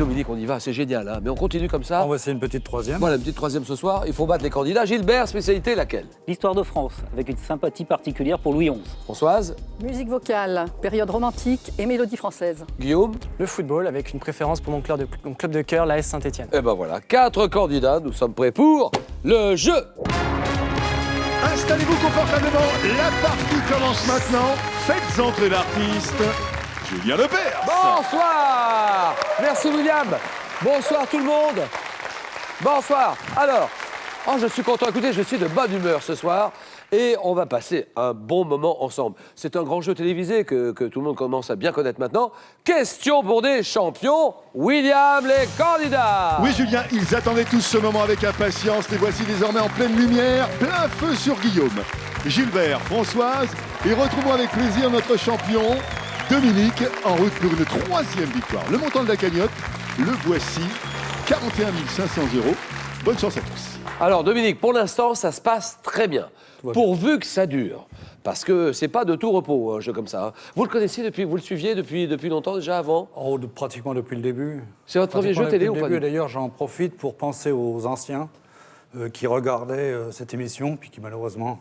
Dominique, on y va, c'est génial, hein, mais on continue comme ça. On va essayer une petite troisième. Voilà, une petite troisième ce soir. Il faut battre les candidats. Gilbert, spécialité laquelle? L'histoire de France, avec une sympathie particulière pour Louis XI. Françoise? Musique vocale, période romantique et mélodie française. Guillaume? Le football, avec une préférence pour mon club de cœur, l'AS Saint-Étienne. Eh ben voilà, 4 candidats, nous sommes prêts pour le jeu. Installez-vous confortablement, la partie commence maintenant. Faites entrer l'artiste, Julien Lepers. Bonsoir. Merci William. Bonsoir tout le monde. Bonsoir. Alors, je suis content. Écoutez, je suis de bonne humeur ce soir et on va passer un bon moment ensemble. C'est un grand jeu télévisé que tout le monde commence à bien connaître maintenant. Question pour des champions. William, les candidats. Oui Julien, ils attendaient tous ce moment avec impatience. Les voici désormais en pleine lumière, plein feu sur Guillaume, Gilbert, Françoise. Et retrouvons avec plaisir notre champion, Dominique, en route pour une troisième victoire. Le montant de la cagnotte, le voici, 41 500 €. Bonne chance à tous. Alors Dominique, pour l'instant, ça se passe très bien. Pourvu que ça dure. Parce que c'est pas de tout repos, un jeu comme ça. Hein. Vous le connaissiez depuis, vous le suiviez depuis longtemps déjà avant? Pratiquement depuis le début. C'est votre premier jeu télé ou pas? D'ailleurs, j'en profite pour penser aux anciens qui regardaient cette émission, puis qui malheureusement...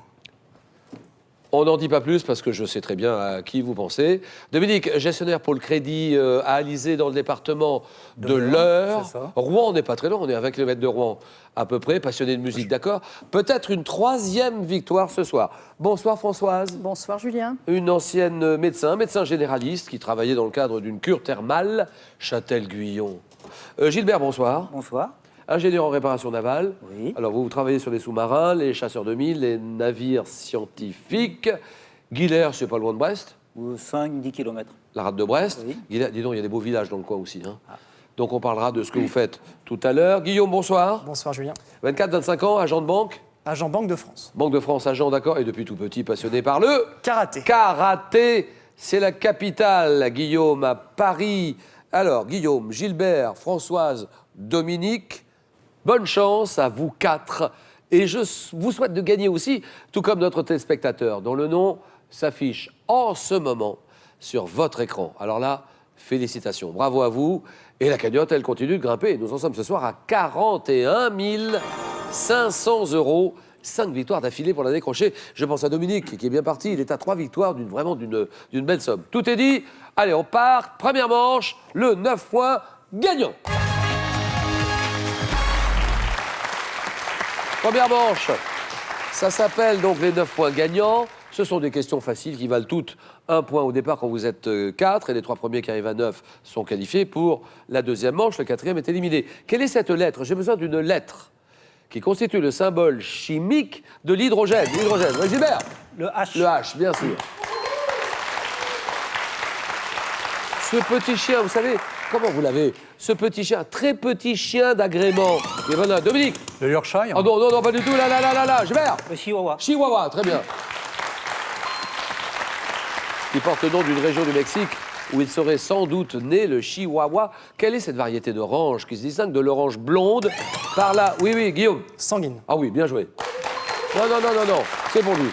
On n'en dit pas plus parce que je sais très bien à qui vous pensez. Dominique, gestionnaire pour le crédit à Alizé dans le département de l'Eure. Rouen, on n'est pas très loin, on est à 20 km de Rouen à peu près, passionné de musique, d'accord. Peut-être une troisième victoire ce soir. Bonsoir Françoise. Bonsoir Julien. Une ancienne médecin généraliste qui travaillait dans le cadre d'une cure thermale, Châtel-Guyon. Gilbert, bonsoir. Bonsoir. Ingénieur en réparation navale. Oui. Alors, vous travaillez sur les sous-marins, les chasseurs de mines, les navires scientifiques. Guilher, c'est pas loin de Brest. 5-10 km. La rade de Brest. Oui. Guilher, dis donc, il y a des beaux villages dans le coin aussi. Hein. Donc, on parlera de ce que vous faites tout à l'heure. Guillaume, bonsoir. Bonsoir Julien. 24-25 ans, agent de banque. Agent Banque de France. Banque de France, agent, d'accord. Et depuis tout petit, passionné par le... Karaté. Karaté, c'est la capitale, Guillaume, à Paris. Alors, Guillaume, Gilbert, Françoise, Dominique... Bonne chance à vous 4. Et je vous souhaite de gagner aussi, tout comme notre téléspectateur, dont le nom s'affiche en ce moment sur votre écran. Alors là, félicitations, bravo à vous. Et la cagnotte, elle continue de grimper. Nous en sommes ce soir à 41 500 €. 5 victoires d'affilée pour la décrocher. Je pense à Dominique, qui est bien parti. Il est à 3 victoires d'une belle somme. Tout est dit. Allez, on part. Première manche, le 9 points gagnant. Première manche, ça s'appelle donc les 9 points gagnants. Ce sont des questions faciles qui valent toutes 1 point au départ quand vous êtes 4 et les 3 premiers qui arrivent à 9 sont qualifiés pour la deuxième manche. Le 4e est éliminé. Quelle est cette lettre? J'ai besoin d'une lettre qui constitue le symbole chimique de l'hydrogène. L'hydrogène, oui, Gilbert? Le H. Le H, bien sûr. Ce petit chien, vous savez, comment vous l'avez? Ce petit chien, très petit chien d'agrément. Et voilà, Dominique. Le Yorkshire. Oh non, pas du tout, là, Gilbert. Le Chihuahua. Chihuahua, très bien. Il porte le nom d'une région du Mexique où il serait sans doute né, le Chihuahua. Quelle est cette variété d'orange qui se distingue de l'orange blonde par là? Oui, Guillaume. Sanguine. Ah oui, bien joué. Non, c'est pour lui.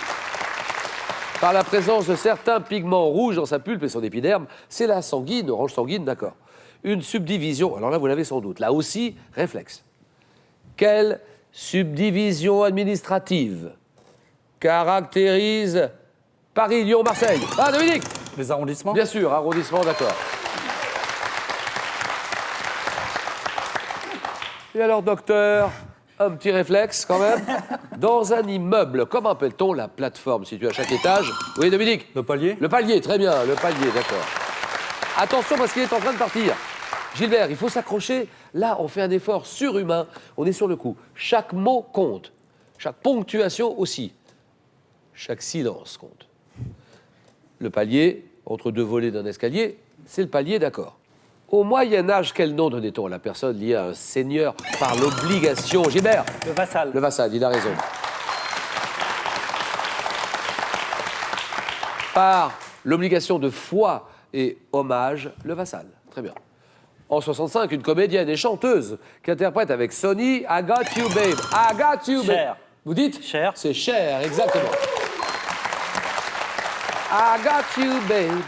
Par la présence de certains pigments rouges dans sa pulpe et son épiderme, c'est la sanguine, orange sanguine, d'accord. Une subdivision, alors là vous l'avez sans doute, là aussi, réflexe. Quelle subdivision administrative caractérise Paris, Lyon, Marseille? Ah, Dominique? Les arrondissements. Bien sûr, arrondissement, d'accord. Et alors, docteur, un petit réflexe quand même. Dans un immeuble, comment appelle-t-on la plateforme située à chaque étage? Oui, Dominique? Le palier. Le palier, très bien, le palier, d'accord. Attention parce qu'il est en train de partir. Gilbert, il faut s'accrocher. Là, on fait un effort surhumain. On est sur le coup. Chaque mot compte. Chaque ponctuation aussi. Chaque silence compte. Le palier, entre deux volets d'un escalier, c'est le palier, d'accord. Au Moyen-Âge, quel nom donnait-on à la personne liée à un seigneur par l'obligation? Gilbert? Le vassal. Le vassal, il a raison. Par l'obligation de foi et hommage, le vassal. Très bien. En 65, une comédienne et chanteuse qui interprète avec Sonny I Got You Babe. I Got You Babe. Cher. Vous dites? Cher. C'est Cher, exactement. I Got You Babe.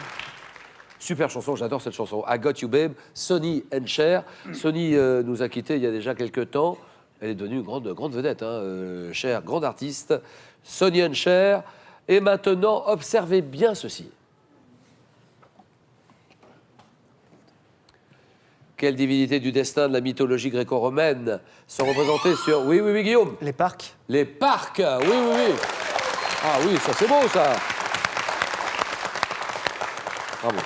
Super chanson, j'adore cette chanson. I Got You Babe, Sonny and Cher. Sonny nous a quittés il y a déjà quelques temps. Elle est devenue une grande vedette, hein, Cher, grande artiste. Sonny and Cher. Et maintenant, observez bien ceci. Quelles divinités du destin de la mythologie gréco-romaine sont représentées sur... Oui, Guillaume. Les parcs. Les parcs, oui. Ah oui, ça c'est beau, ça. Bravo.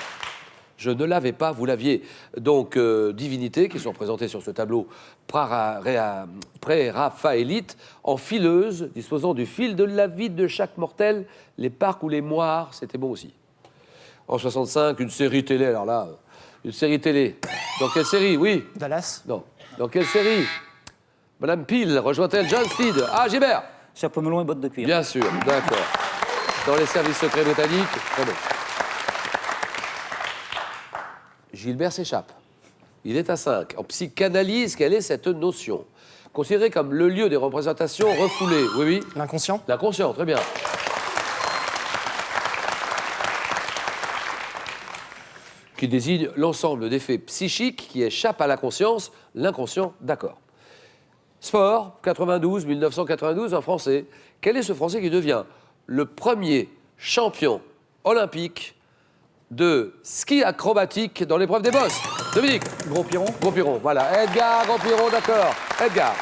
Je ne l'avais pas, vous l'aviez. Donc, divinités qui sont représentées sur ce tableau pré-raphaélite, en fileuse, disposant du fil de la vie de chaque mortel, les parcs ou les moires, c'était bon aussi. En 65, une série télé, alors là, une série télé. Dans quelle série? Oui. Dallas. Non. Dans quelle série? Madame Peel rejoint-elle John Steed? Ah, Gilbert. Chapeau melon et bottes de cuir. Bien sûr, d'accord. Dans les services secrets britanniques, très bon. Gilbert s'échappe. Il est à 5. En psychanalyse, quelle est cette notion? Considérée comme le lieu des représentations refoulées. Oui. L'inconscient. L'inconscient, très bien. Qui désigne l'ensemble des faits psychiques qui échappent à la conscience, l'inconscient, d'accord. Sport, 1992, un Français. Quel est ce Français qui devient le premier champion olympique de ski acrobatique dans l'épreuve des bosses? Dominique. Gros Piron. Gros Piron, voilà. Edgar, Gros Piron, d'accord. Edgar.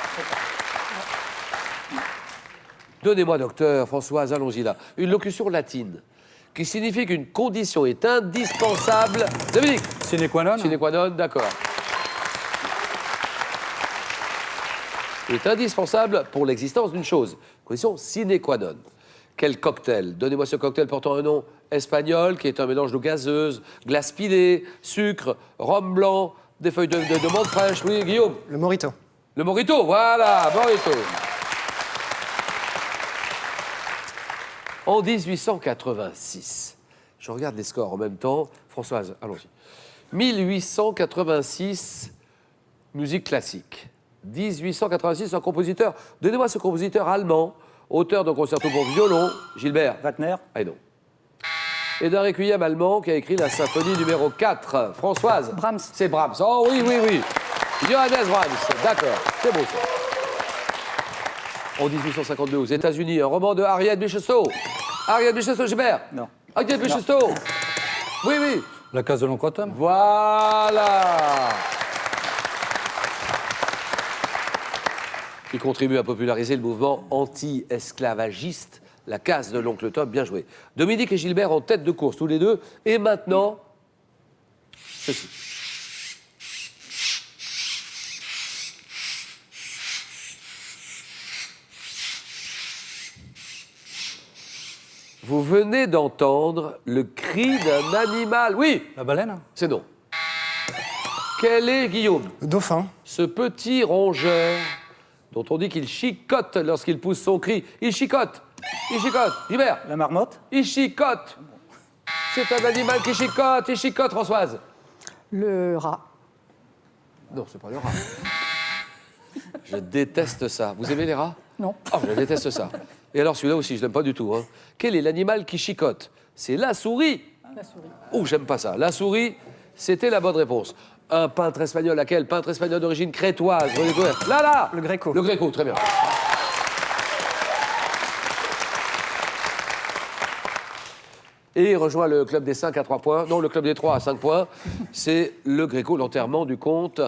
Donnez-moi, docteur, Françoise, allons-y là. Une locution latine qui signifie qu'une condition est indispensable. Dominique. Sine qua non. Sine qua non, d'accord. Est indispensable pour l'existence d'une chose. Condition sine qua non. Quel cocktail? Donnez-moi ce cocktail portant un nom espagnol, qui est un mélange d'eau gazeuse, glace pilée, sucre, rhum blanc, des feuilles de menthe fraîche. Oui, Guillaume. Le Morito. Le Morito, voilà, Morito. En 1886, je regarde les scores en même temps. Françoise, allons-y. 1886, musique classique. 1886, un compositeur. Donnez-moi ce compositeur allemand, auteur d'un concerto pour violon, Gilbert. Wagner. Ah non. Et d'un requiem allemand qui a écrit la symphonie numéro 4. Françoise. Brahms. C'est Brahms. Oh oui. Johannes Brahms. D'accord. C'est beau ça. En 1852, aux États-Unis, un roman de Harriet Beecher-Stowe. Harriet Beecher-Stowe, Gilbert. Non. Harriet Beecher-Stowe. Oui. La case de l'oncle Tom. Voilà. Il contribue à populariser le mouvement anti-esclavagiste, la case de l'oncle Tom, bien joué. Dominique et Gilbert en tête de course, tous les deux. Et maintenant, ceci. Vous venez d'entendre le cri d'un animal. Oui, La baleine. c'est non. Quel est, Guillaume, Le dauphin. ce petit rongeur dont on dit qu'il chicote lorsqu'il pousse son cri? Il chicote. Gilbert, La marmotte. il chicote. C'est un animal qui chicote. Il chicote, Françoise. Le rat. Non, c'est pas le rat. Je déteste ça. Vous aimez les rats? Non. Oh, je déteste ça. Et alors celui-là aussi, je l'aime pas du tout. Hein. Quel est l'animal qui chicote? C'est la souris. La souris. Oh, j'aime pas ça. La souris, c'était la bonne réponse. Un peintre espagnol, laquelle? Peintre espagnol d'origine crétoise. Là. Le Gréco. Le Gréco, très bien. Et il rejoint le club des 5 à 3 points. Non, le club des 3 à 5 points. C'est le Gréco, l'enterrement du comte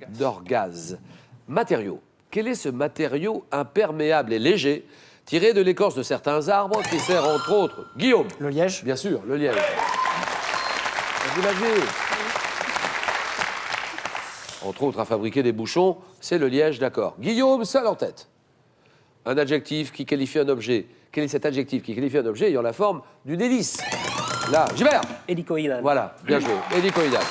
d'Orgaz. Matériaux. Quel est ce matériau imperméable et léger tiré de l'écorce de certains arbres qui sert entre autres, Guillaume? Le liège. Bien sûr, le liège. Vous l'aviez. Entre autres, à fabriquer des bouchons, c'est le liège, d'accord. Guillaume, seul en tête. Un adjectif qui qualifie un objet. Quel est cet adjectif qui qualifie un objet ayant la forme d'une hélice? Là, Gilbert. Hélicoïdal. Voilà, bien joué. Hélicoïdal.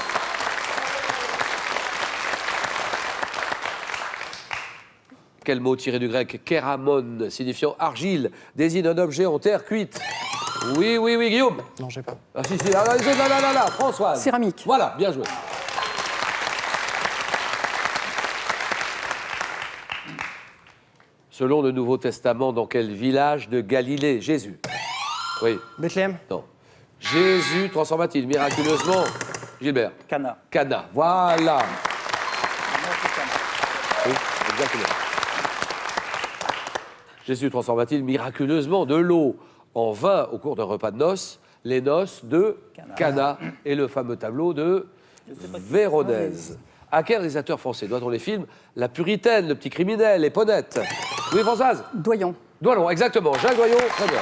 Quel mot tiré du grec kéramon, signifiant argile, désigne un objet en terre cuite? Oui, Guillaume. Non, j'ai pas. Ah, si, là, Françoise. Céramique. Voilà, bien joué. Selon le Nouveau Testament, dans quel village de Galilée Jésus? Oui, Bethléem. non. Jésus transforma-t-il miraculeusement Gilbert. Cana. Cana. Voilà. Oui, exactement. Jésus transforma-t-il miraculeusement de l'eau en vin au cours d'un repas de noces, les noces de Cana et le fameux tableau de Véronèse. À quel réalisateur français doit-on les films La Puritaine, Le Petit Criminel, Les Ponettes? Oui, Françoise? Doyon. Doyon, exactement. Jacques Doyon, très bien.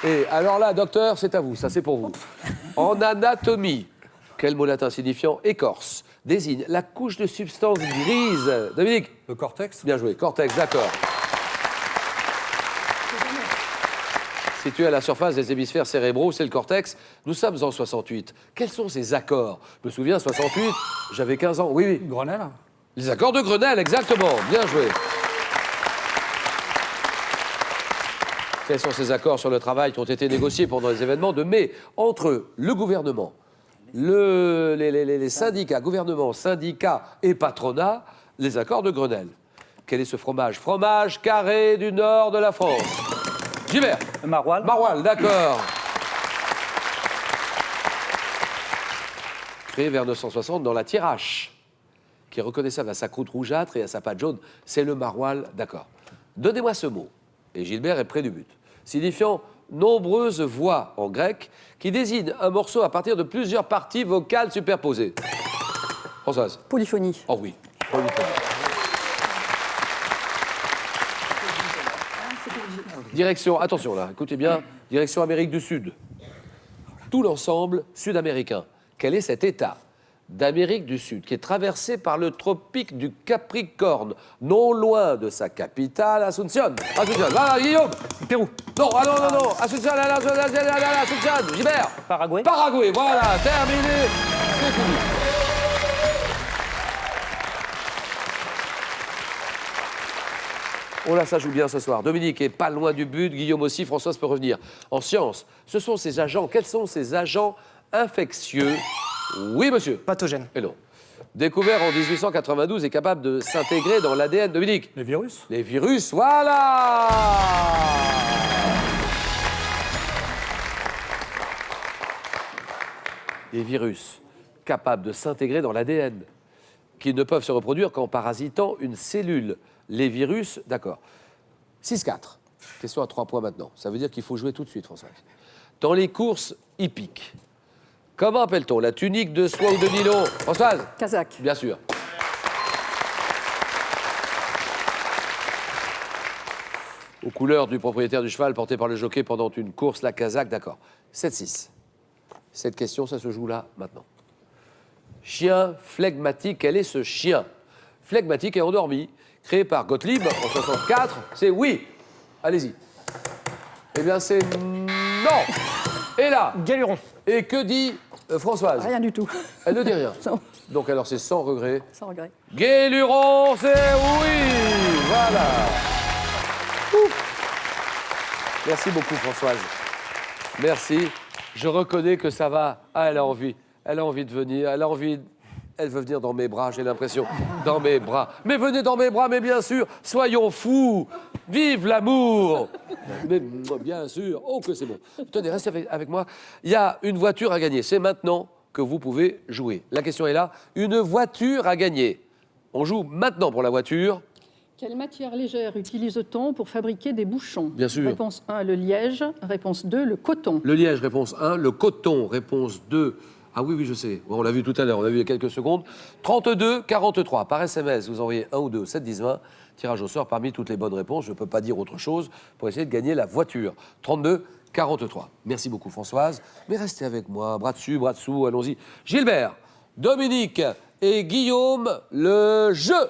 Et alors là, docteur, c'est à vous, ça c'est pour vous. En anatomie, quel mot latin signifiant écorce désigne la couche de substance grise? Dominique? Le cortex. Bien joué, cortex, d'accord. Situé à la surface des hémisphères cérébraux, c'est le cortex. Nous sommes en 68. Quels sont ces accords? Je me souviens, 68, j'avais 15 ans. Oui, oui. Grenelle. Les accords de Grenelle, exactement. Bien joué. Quels sont ces accords sur le travail qui ont été négociés pendant les événements de mai entre le gouvernement, les syndicats, gouvernement, syndicats et patronat, les accords de Grenelle? Quel est ce fromage? Fromage carré du nord de la France. Gilbert. Maroilles. Maroilles, d'accord. Créé vers 960 dans la Thiérache, qui est reconnaissable à sa croûte rougeâtre et à sa pâte jaune, c'est le maroilles, d'accord. Donnez-moi ce mot, et Gilbert est près du but, signifiant nombreuses voix en grec, qui désigne un morceau à partir de plusieurs parties vocales superposées. Françoise. Polyphonie. Oh oui, polyphonie. Direction, attention là, écoutez bien, direction Amérique du Sud. Tout l'ensemble sud-américain. Quel est cet État d'Amérique du Sud qui est traversé par le tropique du Capricorne, non loin de sa capitale, Asunción? Asunción, voilà, Guillaume. Pérou. Non, ah non, Asunción, Asunción, Gilbert. Paraguay. Paraguay, voilà, terminé, c'est fini. Oh là, ça joue bien ce soir. Dominique est pas loin du but, Guillaume aussi, Françoise peut revenir. En sciences, ce sont ces agents, quels sont ces agents infectieux? Oui, monsieur. Pathogène. Et non. Découvert en 1892 et capable de s'intégrer dans l'ADN. Dominique? Les virus. Les virus, voilà. Les virus capables de s'intégrer dans l'ADN, qui ne peuvent se reproduire qu'en parasitant une cellule. Les virus, d'accord. 6-4. Question à 3 points maintenant. Ça veut dire qu'il faut jouer tout de suite, François. Dans les courses hippiques, comment appelle-t-on la tunique de soie ou de nylon? Françoise? Kazakh. Bien sûr. Aux couleurs du propriétaire du cheval porté par le jockey pendant une course, la casaque, d'accord. 7-6. Cette question, ça se joue là, maintenant. Chien flegmatique, quel est ce chien? Flegmatique et endormi, créé par Gottlieb en 64, c'est oui. Allez-y. Eh bien, c'est non. Et là? Galuron. Et que dit Françoise? Rien du tout. Elle ne dit rien. Non, Donc alors c'est sans regret. sans regret. Guéluron, c'est oui. Voilà. Ouf. Merci beaucoup Françoise. Merci. Je reconnais que ça va. Ah, elle a envie. Elle a envie de venir. Elle a envie. Elle veut venir dans mes bras, j'ai l'impression. Dans mes bras. Mais venez dans mes bras, mais bien sûr. Soyons fous. Vive l'amour. Mais bien sûr. Oh, que c'est bon. Tenez, restez avec moi. Il y a une voiture à gagner. C'est maintenant que vous pouvez jouer. La question est là. Une voiture à gagner. On joue maintenant pour la voiture. Quelle matière légère utilise-t-on pour fabriquer des bouchons? Bien sûr. Réponse 1, le liège. Réponse 2, le coton. Le liège, réponse 1. Le coton, réponse 2. Ah oui, je sais. On l'a vu tout à l'heure, on l'a vu il y a quelques secondes. 32 43. Par SMS, vous envoyez 1 ou 2, 7 10 20. Tirage au sort parmi toutes les bonnes réponses. Je ne peux pas dire autre chose pour essayer de gagner la voiture. 32 43. Merci beaucoup Françoise. Mais restez avec moi. Bras dessus, bras dessous, allons-y. Gilbert, Dominique et Guillaume, le jeu.